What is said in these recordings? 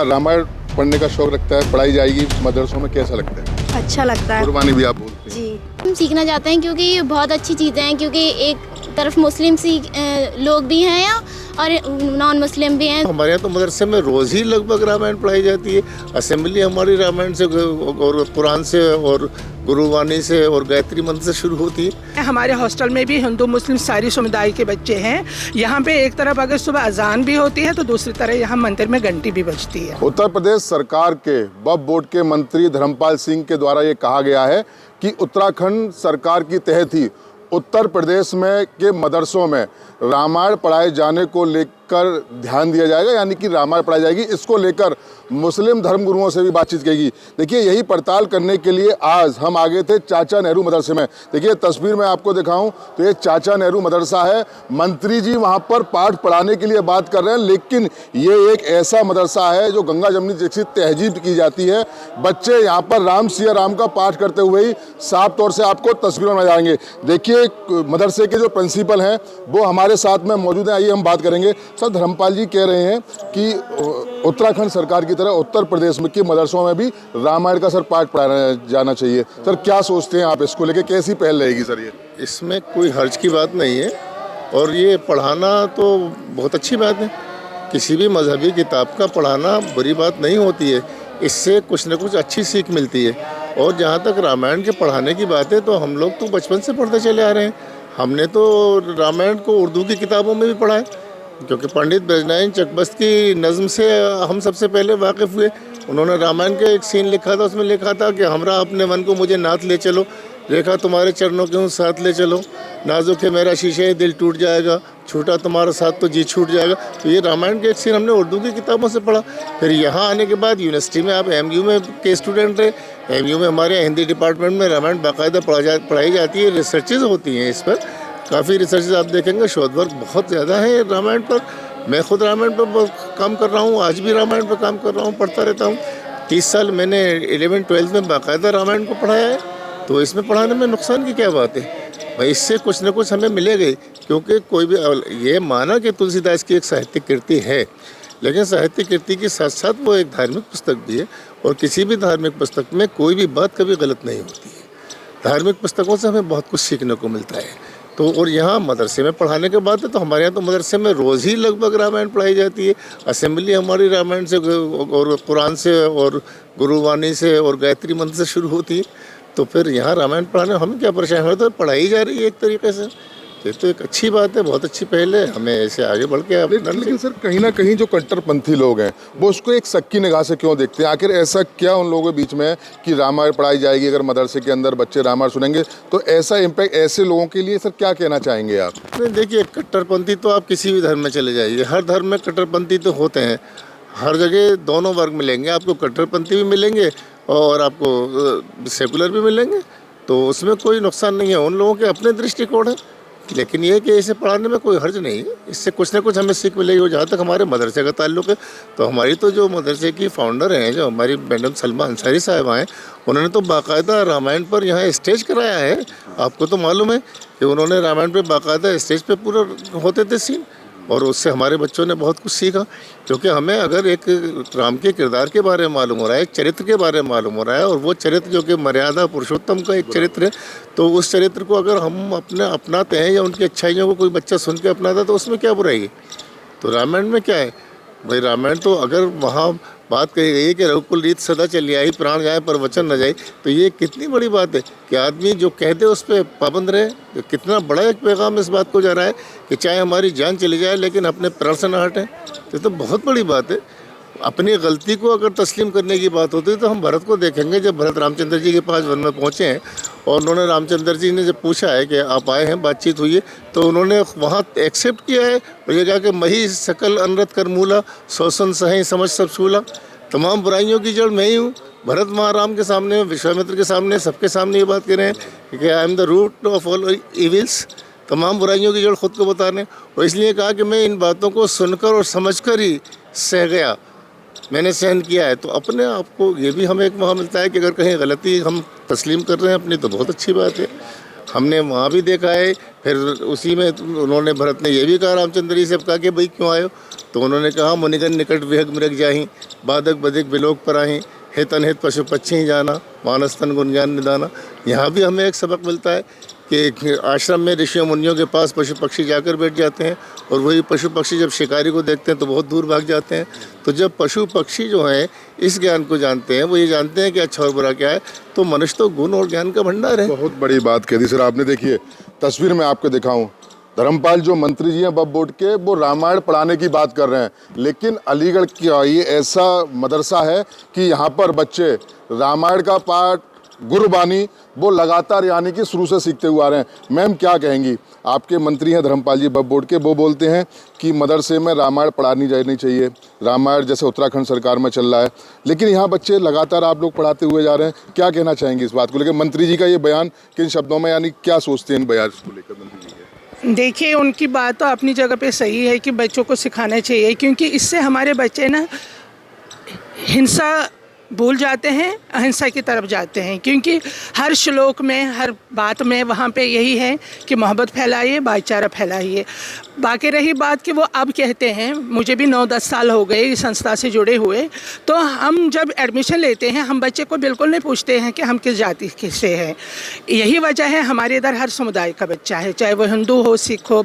क्या रामायण पढ़ने का शौक रखता है? पढ़ाई जाएगी मदरसों में, कैसा लगता है? अच्छा लगता है कुर्बानी भी आप बोलते हैं। जी। हम सीखना चाहते हैं क्योंकि ये बहुत अच्छी चीज़ें हैं, क्योंकि एक तरफ मुस्लिम लोग भी हैं यहाँ और नॉन मुस्लिम भी हैं। हमारे यहाँ तो मदरसे में रोज़ ही लगभग रामायण पढ़ाई जाती है। असेंबली हमारी रामायण से और कुरान से और गुरुवाणी से और गायत्री मंत्र से शुरू होती है। हमारे हॉस्टल में भी हिंदू मुस्लिम सारी समुदाय के बच्चे हैं। यहाँ पे एक तरफ अगर सुबह अजान भी होती है तो दूसरी तरफ यहाँ मंदिर में घंटी भी बजती है। उत्तर प्रदेश सरकार के वक्फ बोर्ड के मंत्री धर्मपाल सिंह के द्वारा ये कहा गया है कि उत्तराखंड सरकार की तहत ही उत्तर प्रदेश में के मदरसों में रामायण पढ़ाए जाने को लेकर ध्यान दिया जाएगा, यानी कि रामायण पढ़ाई जाएगी। इसको लेकर मुस्लिम धर्मगुरुओं से भी बातचीत करेगी। देखिए, यही पड़ताल करने के लिए आज हम आ गए थे चाचा नेहरू मदरसे में। देखिए तस्वीर में आपको दिखाऊं तो ये चाचा नेहरू मदरसा है। मंत्री जी वहां पर पाठ पढ़ाने के लिए बात कर रहे हैं, लेकिन ये एक ऐसा मदरसा है जो गंगा जमुनी जैसी तहजीब की जाती है। बच्चे यहाँ पर राम सिया राम का पाठ करते हुए ही साफ तौर से आपको तस्वीरों में जाएंगे। देखिए मदरसे के जो प्रिंसिपल हैं वो हमारे साथ में मौजूद हैं, आइए हम बात करेंगे। सर, धर्मपाल जी कह रहे हैं कि उत्तराखंड सरकार की तरह उत्तर प्रदेश में के मदरसों में भी रामायण का सर पाठ पढ़ाया जाना चाहिए। सर क्या सोचते हैं आप, इसको लेके कैसी पहल रहेगी सर? ये इसमें कोई हर्ज की बात नहीं है और ये पढ़ाना तो बहुत अच्छी बात है। किसी भी मजहबी किताब का पढ़ाना बुरी बात नहीं होती है, इससे कुछ न कुछ अच्छी सीख मिलती है। और जहाँ तक रामायण के पढ़ाने की बात है तो हम लोग तो बचपन से पढ़ते चले आ रहे हैं। हमने तो रामायण को उर्दू की किताबों में भी पढ़ा है, क्योंकि पंडित ब्रजनायन चकबस्त की नज़्म से हम सबसे पहले वाकिफ़ हुए। उन्होंने रामायण का एक सीन लिखा था, उसमें लिखा था कि हमरा अपने मन को मुझे नाथ ले चलो, रेखा तुम्हारे चरणों के हूँ साथ ले चलो, नाजुक है मेरा शीशे दिल टूट जाएगा, छूटा तुम्हारा साथ तो जी छूट जाएगा। तो ये रामायण के एक सीन हमने उर्दू की किताबों से पढ़ा। फिर यहाँ आने के बाद यूनिवर्सिटी में आप MU में के स्टूडेंट रहे। MU में हमारे हिंदी डिपार्टमेंट में रामायण बाकायदा पढ़ाई जाती है, रिसर्चेज होती हैं इस पर। काफ़ी रिसर्चेज आप देखेंगे, शोध वर्क बहुत ज़्यादा है रामायण पर। मैं खुद रामायण पर काम कर रहा हूँ, आज भी रामायण पर काम कर रहा हूँ, पढ़ता रहता हूँ। 30 साल मैंने 11th-12th में बाकायदा रामायण को पढ़ाया है, तो इसमें पढ़ाने में नुकसान की क्या बात है भाई? इससे कुछ न कुछ हमें मिलेगा ही, क्योंकि कोई भी ये माना कि तुलसीदास की एक साहित्यिक कृति है, लेकिन साहित्यिक कृति के साथ साथ वो एक धार्मिक पुस्तक भी है और किसी भी धार्मिक पुस्तक में कोई भी बात कभी गलत नहीं होती है। धार्मिक पुस्तकों से हमें बहुत कुछ सीखने को मिलता है। तो और यहाँ मदरसे में पढ़ाने के बाद है तो हमारे यहाँ तो मदरसे में रोज़ ही लगभग रामायण पढ़ाई जाती है। असेंबली हमारी रामायण से और कुरान से और गुरुवाणी से और गायत्री मंत्र से शुरू होती है। तो फिर यहाँ रामायण पढ़ाने हमें क्या परेशानी है? तो पढ़ाई जा रही है एक तरीके से। ये तो एक अच्छी बात है, बहुत अच्छी पहल है, हमें ऐसे आगे बढ़ के। लेकिन सर कहीं ना कहीं जो कट्टरपंथी लोग हैं वो उसको एक शक की निगाह से क्यों देखते हैं? आखिर ऐसा क्या उन लोगों के बीच में है कि रामायण पढ़ाई जाएगी, अगर मदरसे के अंदर बच्चे रामायण सुनेंगे तो ऐसा इम्पैक्ट ऐसे लोगों के लिए? सर क्या कहना चाहेंगे आप? देखिए, कट्टरपंथी तो आप किसी भी धर्म में चले जाइए, हर धर्म में कट्टरपंथी तो होते हैं। हर जगह दोनों वर्ग मिलेंगे, आपको कट्टरपंथी भी मिलेंगे और आपको सेकुलर भी मिलेंगे, तो उसमें कोई नुकसान नहीं है। उन लोगों के अपने दृष्टिकोण है, लेकिन ये कि इसे पढ़ाने में कोई हर्ज नहीं है। इससे कुछ ना कुछ हमें सीख मिलेगी। और जहाँ तक हमारे मदरसे का ताल्लुक़ है तो हमारी तो जो मदरसे की फाउंडर हैं, जो हमारी मैडम सलमा अंसारी साहिबा हैं, उन्होंने तो बाकायदा रामायण पर यहाँ स्टेज कराया है। आपको तो मालूम है कि उन्होंने रामायण पर बाकायदा स्टेज पर पूरा होते थे सीन, और उससे हमारे बच्चों ने बहुत कुछ सीखा। क्योंकि हमें अगर एक राम के किरदार के बारे में मालूम हो रहा है, एक चरित्र के बारे में मालूम हो रहा है, और वो चरित्र जो कि मर्यादा पुरुषोत्तम का एक चरित्र है, तो उस चरित्र को अगर हम अपनाते हैं या उनकी अच्छाइयों को कोई बच्चा सुन के अपनाता है तो उसमें क्या बुराई है? तो रामायण में क्या है भाई? रामायण तो अगर वहाँ बात कही गई है कि रघुकुल रीत सदा चली आई, प्राण जाए पर वचन न जाए, तो ये कितनी बड़ी बात है कि आदमी जो कहते उस पर पाबंद रहे। तो कितना बड़ा एक पैगाम इस बात को जा रहा है कि चाहे हमारी जान चली जाए लेकिन अपने प्राण से न हटें। तो बहुत बड़ी बात है। अपनी गलती को अगर तस्लीम करने की बात होती है तो हम भरत को देखेंगे। जब भरत रामचंद्र जी के पास वन में पहुँचे हैं और उन्होंने रामचंद्र जी ने जब पूछा है कि आप आए हैं, बातचीत हुई है, तो उन्होंने वहाँ एक्सेप्ट किया है और ये कहा कि मही सकल अनरत कर मूला, शोषण सही समझ सब छूला, तमाम बुराइयों की जड़ मैं ही हूँ। भरत महाराम के सामने, विश्वामित्र के सामने, सबके सामने ये बात कह रहे हैं कि I am the root of all evils. तमाम बुराइयों की जड़ खुद को बताने, और इसलिए कहा कि मैं इन बातों को सुनकर और समझकर ही सह गया, मैंने सहन किया है। तो अपने आप को ये भी हमें एक मौका मिलता है कि अगर कहीं गलती हम तस्लीम कर रहे हैं अपनी, तो बहुत अच्छी बात है। हमने वहाँ भी देखा है। फिर उसी में उन्होंने, भरत ने ये भी कहा रामचंद्र जी से कहा कि भाई क्यों आए हो, तो उन्होंने कहा मुनिगन निकट विहग मृग जाही, बाधक बधिक विलोक पर आही, हित अनहित पशु पक्षी ही जाना, मानस तन गुण ज्ञान निदाना। यहाँ भी हमें एक सबक मिलता है कि आश्रम में ऋषियों मुनियों के पास पशु पक्षी जाकर बैठ जाते हैं, और वही पशु पक्षी जब शिकारी को देखते हैं तो बहुत दूर भाग जाते हैं। तो जब पशु पक्षी जो हैं इस ज्ञान को जानते हैं, वो ये जानते हैं कि अच्छा और बुरा क्या है, तो मनुष्य तो गुण और ज्ञान का भंडार है। बहुत बड़ी बात कह दी सर आपने। देखिए तस्वीर में आपको दिखाऊं, धर्मपाल जो मंत्री जी हैं बब बोर्ड के, वो रामायण पढ़ाने की बात कर रहे हैं, लेकिन अलीगढ़ का ये ऐसा मदरसा है कि यहाँ पर बच्चे रामायण का पाठ, गुरबानी वो लगातार यानी कि शुरू से सीखते हुए आ रहे हैं। मैम क्या कहेंगी, आपके मंत्री हैं धर्मपाल जी बब बोर्ड के, वो बोलते हैं कि मदरसे में रामायण पढ़ानी जानी चाहिए, रामायण जैसे उत्तराखंड सरकार में चल रहा है, लेकिन यहाँ बच्चे लगातार आप लोग पढ़ाते हुए जा रहे हैं, क्या कहना चाहेंगे इस बात को लेकर? मंत्री जी का ये बयान किन शब्दों में, यानी क्या सोचते हैं इन बयान को लेकर मंत्री जी के? देखिए, उनकी बात तो अपनी जगह पे सही है कि बच्चों को सिखाना चाहिए, क्योंकि इससे हमारे बच्चे ना हिंसा भूल जाते हैं, अहिंसा की तरफ जाते हैं। क्योंकि हर श्लोक में, हर बात में वहाँ पे यही है कि मोहब्बत फैलाइए, भाईचारा फैलाइए। बाकी रही बात कि वो अब कहते हैं, मुझे भी 9-10 साल हो गए इस संस्था से जुड़े हुए, तो हम जब एडमिशन लेते हैं हम बच्चे को बिल्कुल नहीं पूछते हैं कि हम किस जाति से हैं। यही वजह है, हमारे इधर हर समुदाय का बच्चा है, चाहे वो हिंदू हो, सिख हो,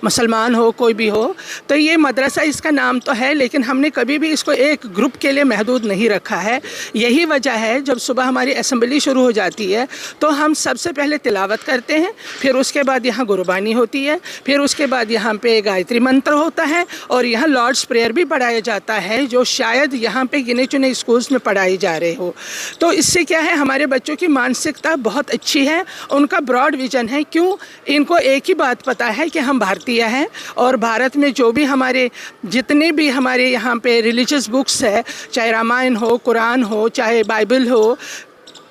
मुसलमान हो, कोई भी हो। तो ये मदरसा, इसका नाम तो है, लेकिन हमने कभी भी इसको एक ग्रुप के लिए महदूद नहीं रखा है। यही वजह है, जब सुबह हमारी असेंबली शुरू हो जाती है तो हम सबसे पहले तिलावत करते हैं, फिर उसके बाद यहाँ गुरबानी होती है, फिर उसके बाद यहाँ पे गायत्री मंत्र होता है, और यहाँ लॉर्ड्स प्रेयर भी पढ़ाया जाता है, जो शायद यहाँ पे गिने चुने स्कूल्स में पढ़ाई जा रहे हो। तो इससे क्या है, हमारे बच्चों की मानसिकता बहुत अच्छी है, उनका ब्रॉड विजन है। क्यों? इनको एक ही बात पता है कि हम भारतीय हैं, और भारत में जो भी हमारे जितने भी हमारे यहाँ पे रिलीजियस बुक्स है, चाहे रामायण हो, कुरान हो, चाहे बाइबल हो,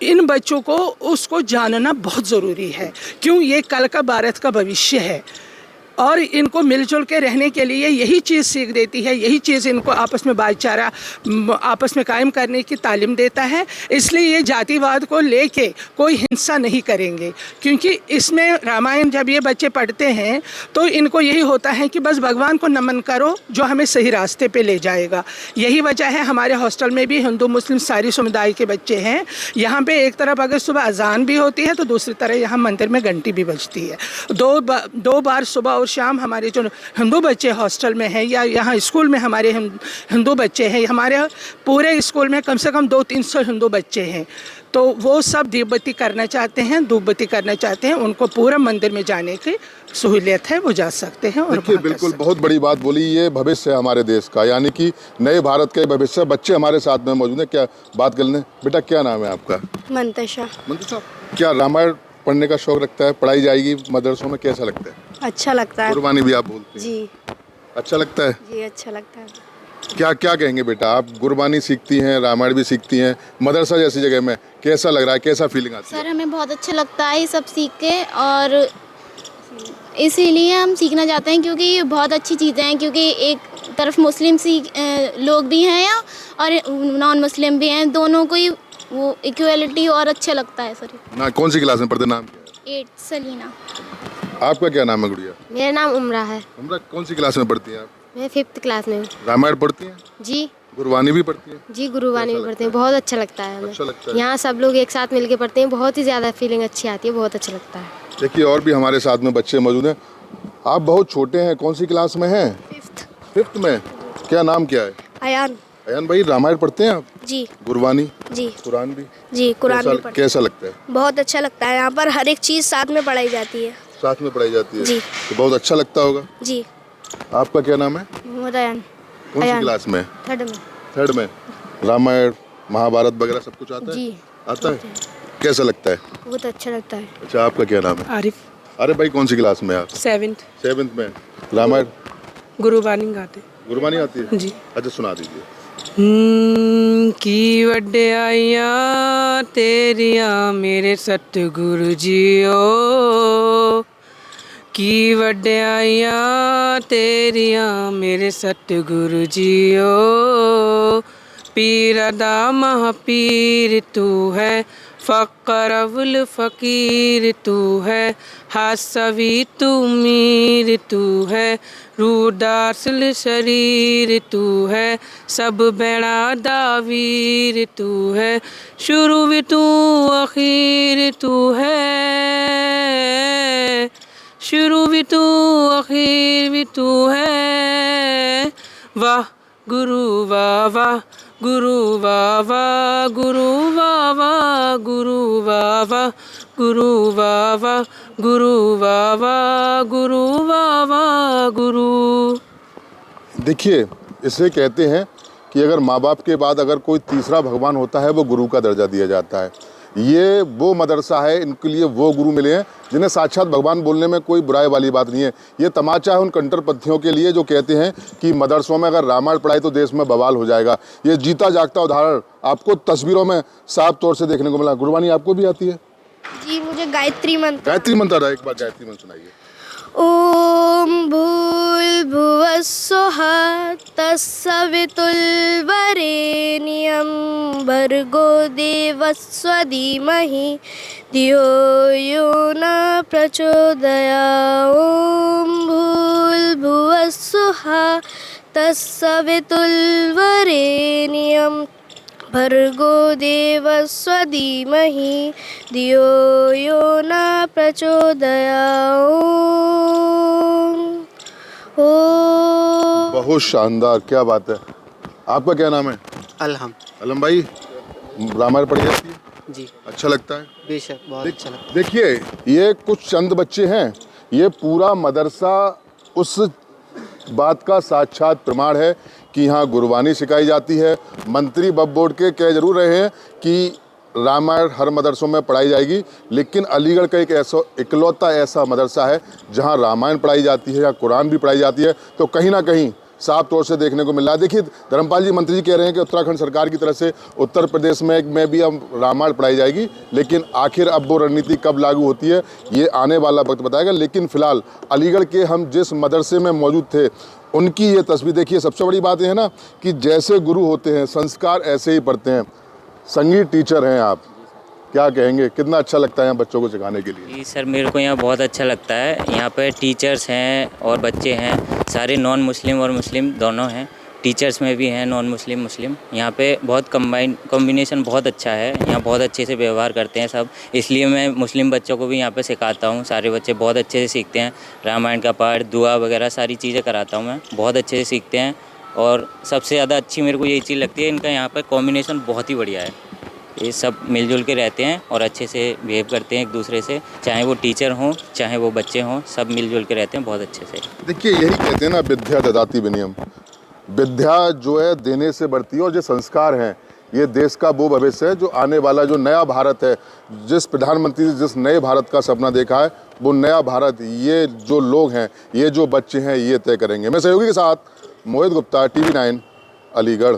इन बच्चों को उसको जानना बहुत ज़रूरी है। क्यों? ये कल का भारत का भविष्य है, और इनको मिलजुल के रहने के लिए यही चीज़ सीख देती है, यही चीज़ इनको आपस में भाईचारा आपस में कायम करने की तालीम देता है। इसलिए ये जातिवाद को लेके कोई हिंसा नहीं करेंगे, क्योंकि इसमें रामायण जब ये बच्चे पढ़ते हैं तो इनको यही होता है कि बस भगवान को नमन करो जो हमें सही रास्ते पे ले जाएगा। यही वजह है, हमारे हॉस्टल में भी हिंदू मुस्लिम सारी समुदाय के बच्चे हैं। यहाँ पे एक तरफ अगर सुबह अजान भी होती है तो दूसरी तरफ यहाँ मंदिर में घंटी भी बजती है। दो बार सुबह और शाम हमारे जो हिंदू बच्चे हॉस्टल में हैं, या यहाँ स्कूल में हमारे हिंदू बच्चे हैं, हमारे पूरे स्कूल में कम से कम 200-300 हिंदू बच्चे हैं, तो वो सब दीपबत्ती करना चाहते हैं, धूपबत्ती करना चाहते हैं। उनको पूरा मंदिर में जाने की सहूलियत है, वो जा सकते हैं। और देखिए बिल्कुल बहुत बड़ी बात बोली, ये भविष्य है हमारे देश का, यानी कि नए भारत के भविष्य। बच्चे हमारे साथ में मौजूद हैं, क्या बात कर लें। बेटा क्या नाम है आपका? मंतशा। मंत्री साहब, क्या रामायण पढ़ने का शौक रखता है? पढ़ाई जाएगी मदरसों में, कैसा लगता है? अच्छा लगता है कुर्बानी भी आप बोलते हैं? जी। अच्छा लगता है जी, अच्छा लगता है। क्या क्या कहेंगे बेटा, आप गुरबानी सीखती हैं, रामायण भी सीखती हैं, मदरसा जैसी जगह में कैसा लग रहा है, कैसा फीलिंग आती है? सर हमें बहुत अच्छा लगता है ये सब सीख के, और इसीलिए हम सीखना चाहते हैं, क्योंकि ये बहुत अच्छी चीज़ें हैं। क्योंकि एक तरफ मुस्लिम लोग भी हैं यहाँ, और नॉन मुस्लिम भी हैं, दोनों को ही वो इक्वलिटी और अच्छा लगता है सर। ना कौन सी क्लास में पढ़ते, नाम क्या है? 8 सलीना। आपका क्या नाम है गुड़िया? मेरा नाम उमरा है। हमरा कौन सी क्लास में पढ़ती हैं आप? मैं 5th क्लास में हूँ। रामायण पढ़ती हैं? जी। गुरबानी भी पढ़ती हैं? जी, गुरुवाणी भी पढ़ते हैं, बहुत अच्छा लगता है हमें। अच्छा लगता है। यहाँ सब लोग एक साथ मिलके पढ़ते हैं, बहुत ही ज़्यादा फीलिंग अच्छी आती है, बहुत अच्छा लगता है। देखिए और भी हमारे साथ में बच्चे मौजूद हैं। आप बहुत छोटे हैं, कौन सी क्लास में हैं? 5th में। क्या नाम क्या है? अयान। अयान भाई, रामायण पढ़ते हैं आप? जी। गुरबानी? जी। कुरान भी? जी, कुरान भी पढ़ते कैसा लगता है? हैं। बहुत अच्छा लगता है, यहाँ पर हर एक चीज़ साथ में पढ़ाई जाती है। साथ में पढ़ाई जाती है? जी। तो बहुत अच्छा लगता होगा। जी। आपका क्या नाम है? मोहम्मद अयान। कौन सी क्लास में? 3rd में। 3rd में। रामायण महाभारत वगैरह सब कुछ आता है? जी। आता है। कैसा लगता है? बहुत अच्छा लगता है। अच्छा, आपका क्या नाम है? आरिफ। अरे भाई, कौन सी क्लास में आप? 7th। 7th में। रामायण गुरुबानी गाते गुरबानी आती है? जी। अच्छा, सुना दीजिए। की वड्याइयां तेरियां मेरे सतगुरु जीओ, की वड्याइयां तेरियां मेरे सतगुरु जीओ, पीर अदा महापीर तू है, फ़क़्र अव्वल फ़कीर तू है, हासवी तू मीर तू है, रूदासल शरीर तू है, सब बेड़ा दावीर तू है, शुरू भी तू आखिर तू है, शुरू भी तू आखिर भी तू है। वाह गुरु वाह वाह गुरु वाह वाह गुरु वाह वाह गुरु वाह वाह गुरु वाह वाह गुरु वाह वाह गुरु वाह वाह गुरु। देखिए, इसे कहते हैं कि अगर माँ बाप के बाद अगर कोई तीसरा भगवान होता है वो गुरु का दर्जा दिया जाता है। ये वो मदरसा है, इनके लिए वो गुरु मिले हैं जिन्हें साक्षात भगवान बोलने में कोई बुराई वाली बात नहीं है। ये तमाचा है उन कंट्रपंथियों के लिए जो कहते हैं कि मदरसों में अगर रामायण पढ़ाई तो देश में बवाल हो जाएगा। ये जीता जागता उदाहरण आपको तस्वीरों में साफ तौर से देखने को मिला। गुरबानी आपको भी आती है? जी, मुझे गायत्री मंत्र। गायत्री मंत्र आता है, एक बार गायत्री मंत्र सुनाइए। ओम भूर्भुवः स्वः तत्सवितुर्वरेण्यं भर्गो देवस्य धीमहि धियो यो न प्रचोदयात्। ओम भूर्भुवः स्वः तत्सवितुर्वरेण्यं भर्गो देवस्य धीमहि धियो यो न प्रचोदयात्। ओम। बहुत शानदार, क्या बात है। आपका क्या नाम है? अलहम। अलम भाई, रामायण पढ़ी जाती है? जी अच्छा लगता है? बेशक, बहुत अच्छा लगता देखिए, ये कुछ चंद बच्चे हैं, ये पूरा मदरसा उस बात का साक्षात प्रमाण है कि यहाँ गुरबानी सिखाई जाती है। मंत्री वक्फ बोर्ड के कह जरूर रहे हैं कि रामायण हर मदरसों में पढ़ाई जाएगी, लेकिन अलीगढ़ का एक ऐसा इकलौता ऐसा मदरसा है जहाँ रामायण पढ़ाई जाती है या कुरान भी पढ़ाई जाती है। तो कहीं ना कहीं साफ तौर से देखने को मिल रहा है। देखिए, धर्मपाल जी मंत्री जी कह रहे हैं कि उत्तराखंड सरकार की तरफ से उत्तर प्रदेश में भी अब रामायण पढ़ाई जाएगी, लेकिन आखिर अब वो रणनीति कब लागू होती है ये आने वाला वक्त बताएगा। लेकिन फिलहाल अलीगढ़ के हम जिस मदरसे में मौजूद थे उनकी ये तस्वीर देखिए। सबसे बड़ी बात यह है ना कि जैसे गुरु होते हैं संस्कार ऐसे ही पढ़ते हैं। संगीत टीचर हैं आप, क्या कहेंगे, कितना अच्छा लगता है यहाँ बच्चों को सिखाने के लिए? जी सर, मेरे को यहाँ बहुत अच्छा लगता है। यहाँ पे टीचर्स हैं और बच्चे हैं, सारे नॉन मुस्लिम और मुस्लिम दोनों हैं। टीचर्स में भी हैं नॉन मुस्लिम मुस्लिम। यहाँ पे बहुत कॉम्बिनेशन बहुत अच्छा है। यहाँ बहुत अच्छे से व्यवहार करते हैं सब, इसलिए मैं मुस्लिम बच्चों को भी यहाँ पे सिखाता हूँ। सारे बच्चे बहुत अच्छे से सीखते हैं। रामायण का पाठ, दुआ वगैरह सारी चीज़ें कराता हूँ मैं, बहुत अच्छे से सीखते हैं। और सबसे ज़्यादा अच्छी मेरे को यही चीज़ लगती है, इनका यहाँ पर कॉम्बिनेशन बहुत ही बढ़िया है। ये सब मिलजुल के रहते हैं और अच्छे से बिहेव करते हैं एक दूसरे से, चाहे वो टीचर हों चाहे वो बच्चे हों, सब मिलजुल के रहते हैं बहुत अच्छे से। देखिए, यही कहते हैं ना, विद्या ददाति विनयम। विद्या जो है देने से बढ़ती है, और जो संस्कार हैं ये देश का वो भविष्य है जो आने वाला जो नया भारत है, जिस प्रधानमंत्री ने जिस नए भारत का सपना देखा है, वो नया भारत ये जो लोग हैं, ये जो बच्चे हैं, ये तय करेंगे। मैं सहयोगी के साथ मोहित गुप्ता, TV9 अलीगढ़।